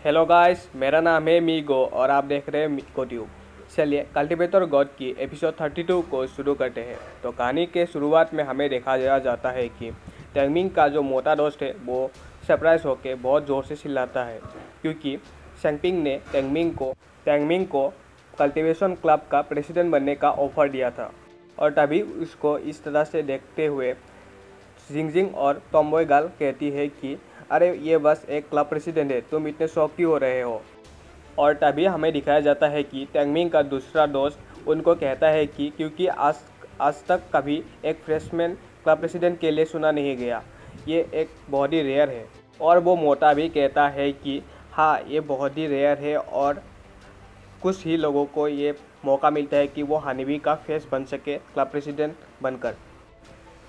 Hello guys, मेरा नाम है मीगो और आप देख रहे हैं मीगो ट्यूब। चलिए कल्टीवेटर गॉड की एपिसोड 32 को शुरू करते हैं। तो कहानी के शुरुआत में हमें देखा जाता है कि टैंगमिंग का जो मोटा दोस्त है वो सरप्राइज होकर बहुत ज़ोर से चिल्लाता है, क्योंकि शेंगपिंग ने टैंगमिंग को कल्टीवेशन क्लब का प्रेसिडेंट बनने का ऑफर दिया था। और तभी उसको इस तरह से देखते हुए जिंगजिंग और टॉमबॉय गर्ल कहती है कि अरे ये बस एक क्लब प्रेसिडेंट है, तुम इतने शौक क्यों हो रहे हो। और तभी हमें दिखाया जाता है कि टैंगमिंग का दूसरा दोस्त उनको कहता है कि क्योंकि आज तक कभी एक फ्रेशमैन क्लब प्रेसिडेंट के लिए सुना नहीं गया, ये एक बहुत ही रेयर है। और वो मोटा भी कहता है कि हाँ, ये बहुत ही रेयर है और कुछ ही लोगों को ये मौका मिलता है कि वो हनीबी का फेस बन सके क्लब प्रेसिडेंट बनकर।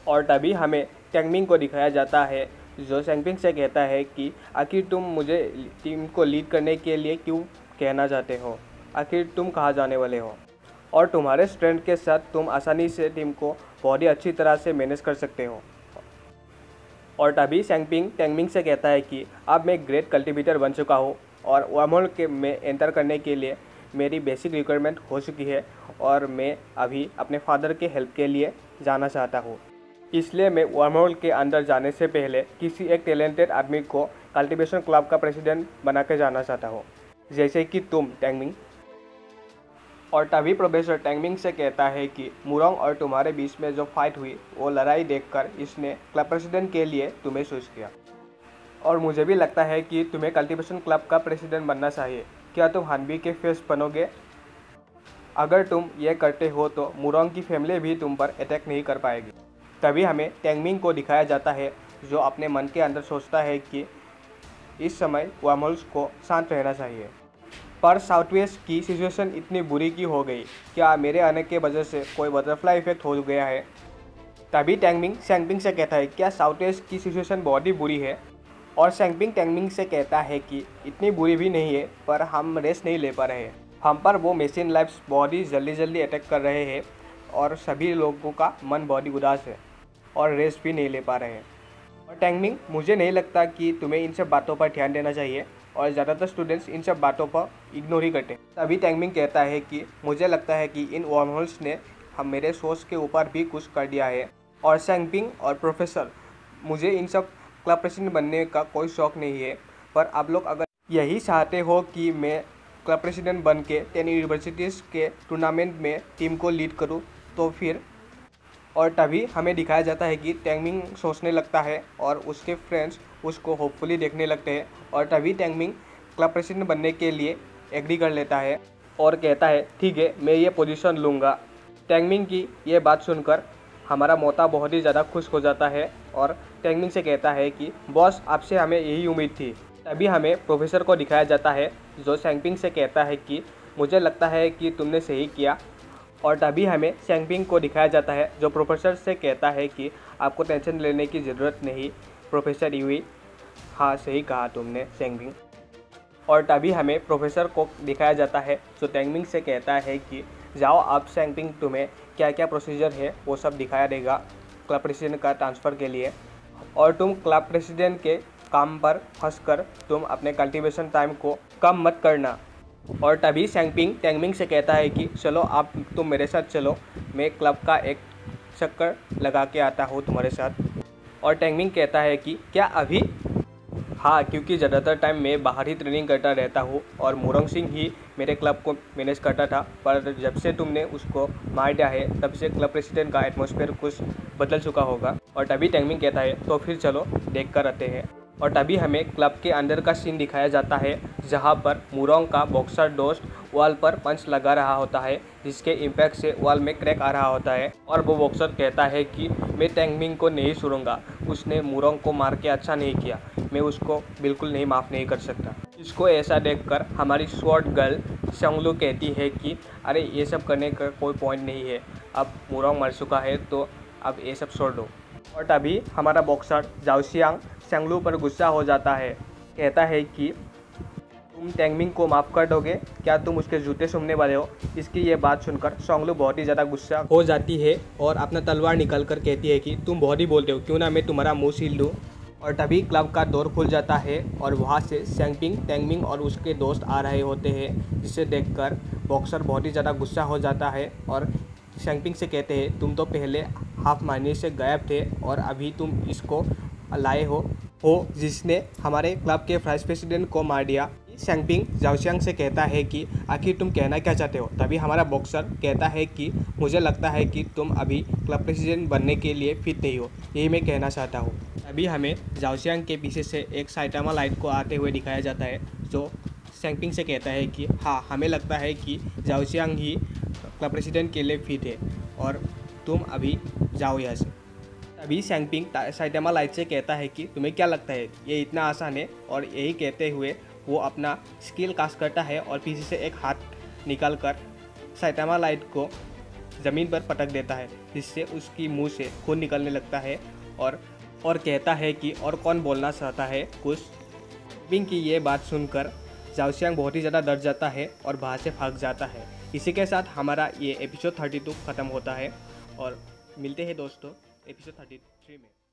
और तभी हमें टैंगमिंग को दिखाया जाता है जो शेंगपिंग से कहता है कि आखिर तुम मुझे टीम को लीड करने के लिए क्यों कहना चाहते हो, आखिर तुम कहाँ जाने वाले हो, और तुम्हारे स्ट्रेंथ के साथ तुम आसानी से टीम को बहुत ही अच्छी तरह से मैनेज कर सकते हो। और तभी शेंगपिंग टैंगमिंग से कहता है कि अब मैं ग्रेट कल्टीवेटर बन चुका हूँ और वर्महोल के में एंटर करने के लिए मेरी बेसिक रिक्वायरमेंट हो चुकी है और मैं अभी अपने फादर के हेल्प के लिए जाना चाहता हूँ। इसलिए मैं वर्महोल के अंदर जाने से पहले किसी एक टैलेंटेड आदमी को कल्टीवेशन क्लब का प्रेसिडेंट बना के जाना चाहता हूँ, जैसे कि तुम टैंगमिंग। और तभी प्रोफेसर टैंगमिंग से कहता है कि मुरोंग और तुम्हारे बीच में जो फाइट हुई वो लड़ाई देखकर इसने क्लब प्रेसिडेंट के लिए तुम्हें चूज किया। और मुझे भी लगता है कि तुम्हें कल्टीवेशन क्लब का प्रेसिडेंट बनना चाहिए। क्या तुम हनबी के फेस बनोगे? अगर तुम ये करते हो तो मुरोंग की फैमिली भी तुम पर अटैक नहीं कर पाएगी। तभी हमें टैंगमिंग को दिखाया जाता है जो अपने मन के अंदर सोचता है कि इस समय वर्महोल्स को शांत रहना चाहिए, पर साउथवेस्ट की सिचुएशन इतनी बुरी की हो गई, क्या मेरे आने के वजह से कोई बटरफ्लाई इफेक्ट हो गया है? तभी टैंगमिंग शेंगपिंग से कहता है क्या साउथवेस्ट की सिचुएशन बहुत ही बुरी है? और शेंगपिंग टैंगमिंग से कहता है कि इतनी बुरी भी नहीं है, पर हम रेस्ट नहीं ले पा रहे हैं, हम पर वो मशीन लाइफ्स बहुत ही जल्दी अटैक कर रहे हैं और सभी लोगों का मन बहुत ही उदास है और रेस्ट भी नहीं ले पा रहे हैं। और टैंगमिंग, मुझे नहीं लगता कि तुम्हें इन सब बातों पर ध्यान देना चाहिए और ज़्यादातर स्टूडेंट्स इन सब बातों पर इग्नोर ही करते हैं। तभी टैंगमिंग कहता है कि मुझे लगता है कि इन वर्महोल्स ने हम मेरे सोच के ऊपर भी कुछ कर दिया है। और शेंगपिंग और प्रोफेसर, मुझे इन सब क्लब प्रेसिडेंट बनने का कोई शौक़ नहीं है, पर आप लोग अगर यही चाहते हो कि मैं क्लब प्रेसिडेंट बन के 10 यूनिवर्सिटीज़ के टूर्नामेंट में टीम को लीड करूँ तो फिर। और तभी हमें दिखाया जाता है कि टैंगमिंग सोचने लगता है और उसके फ्रेंड्स उसको होपफुली देखने लगते हैं। और तभी टैंगमिंग क्लब प्रेसिडेंट बनने के लिए एग्री कर लेता है और कहता है ठीक है, मैं ये पोजीशन लूँगा। टैंगमिंग की ये बात सुनकर हमारा मोता बहुत ही ज़्यादा खुश हो जाता है और टैंगमिंग से कहता है कि बॉस, आपसे हमें यही उम्मीद थी। तभी हमें प्रोफेसर को दिखाया जाता है जो शेंगपिंग से कहता है कि मुझे लगता है कि तुमने सही किया। और तभी हमें शेंगपिंग को दिखाया जाता है जो प्रोफेसर से कहता है कि आपको टेंशन लेने की ज़रूरत नहीं प्रोफेसर यूई, हाँ सही कहा तुमने शेंगपिंग। और तभी हमें प्रोफेसर को दिखाया जाता है जो टैंगमिंग से कहता है कि जाओ आप शेंगपिंग, तुम्हें क्या क्या प्रोसीजर है वो सब दिखाया देगा क्लब प्रेसिडेंट का ट्रांसफ़र के लिए, और तुम क्लब प्रेसिडेंट के काम पर फंसकर तुम अपने कल्टीवेशन टाइम को कम मत करना। और तभी शेंगपिंग टैंगमिंग से कहता है कि चलो आप तुम मेरे साथ चलो, मैं क्लब का एक चक्कर लगा के आता हूँ तुम्हारे साथ। और टैंगमिंग कहता है कि क्या अभी? हाँ, क्योंकि ज़्यादातर टाइम मैं बाहर ही ट्रेनिंग करता रहता हूँ और मुरोंग सिंह ही मेरे क्लब को मैनेज करता था, पर जब से तुमने उसको मार दिया है तब से क्लब प्रेसिडेंट का एटमॉस्फेयर कुछ बदल चुका होगा। और तभी टैंगमिंग कहता है तो फिर चलो देख कर आते हैं। और तभी हमें क्लब के अंदर का सीन दिखाया जाता है जहाँ पर मुरोंग का बॉक्सर दोस्त वॉल पर पंच लगा रहा होता है, जिसके इम्पैक्ट से वॉल में क्रैक आ रहा होता है। और वो बॉक्सर कहता है कि मैं टैंगमिंग को नहीं छोड़ूंगा, उसने मुरोंग को मार के अच्छा नहीं किया, मैं उसको बिल्कुल नहीं माफ़ नहीं कर सकता। इसको ऐसा देखकर हमारी स्वॉर्ड गर्ल शंगलू कहती है कि अरे ये सब करने का कोई पॉइंट नहीं है, अब मुरोंग मर चुका है तो अब ये सब छोड़ दो। और तभी हमारा बॉक्सर जाओशियांग शंगलू पर गुस्सा हो जाता है, कहता है कि तुम टैंगमिंग को माफ़ कर दोगे, क्या तुम उसके जूते सूंघने वाले हो? इसकी ये बात सुनकर शंगलू बहुत ही ज़्यादा गुस्सा हो जाती है और अपना तलवार निकाल कर कहती है कि तुम बहुत ही बोलते हो, क्यों ना मैं तुम्हारा मुँह सील दूँ। और तभी क्लब का डोर खुल जाता है और वहाँ से शैंगपिंग, टैंगमिंग और उसके दोस्त आ रहे होते हैं, जिसे देखकर बॉक्सर बहुत ही ज़्यादा गुस्सा हो जाता है और शैंगपिंग से कहते हैं तुम तो पहले हाफ महीने से गायब थे और अभी तुम इसको लाए हो जिसने हमारे क्लब के वाइस प्रेसिडेंट को मार दिया। शैंगपिंग जाओशियांग से कहता है कि आखिर तुम कहना क्या चाहते हो। तभी हमारा बॉक्सर कहता है कि मुझे लगता है कि तुम अभी क्लब प्रेसिडेंट बनने के लिए फिट नहीं हो, यही मैं कहना चाहता हूँ। अभी हमें जाओशियांग के पीछे से एक साइटामा लाइट को आते हुए दिखाया जाता है, जो शैंगपिंग से कहता है कि हाँ, हमें लगता है कि जाओशियांग ही क्लब प्रेसिडेंट के लिए फिट है और तुम अभी जाओ यहाँ से। अभी शैंगपिंग साइटामा लाइट से कहता है कि तुम्हें क्या लगता है ये इतना आसान है, और यही कहते हुए वो अपना स्किल कास्ट करता है और पीछे से एक हाथ निकाल कर साइटामा लाइट को ज़मीन पर पटक देता है, जिससे उसकी मुंह से खून निकलने लगता है और कहता है कि और कौन बोलना चाहता है कुछ। बिंग की ये बात सुनकर जाओशियांग बहुत ही ज़्यादा डर जाता है और बाहर से भाग जाता है। इसी के साथ हमारा ये एपिसोड 32 ख़त्म होता है और मिलते हैं दोस्तों एपिसोड 33 में।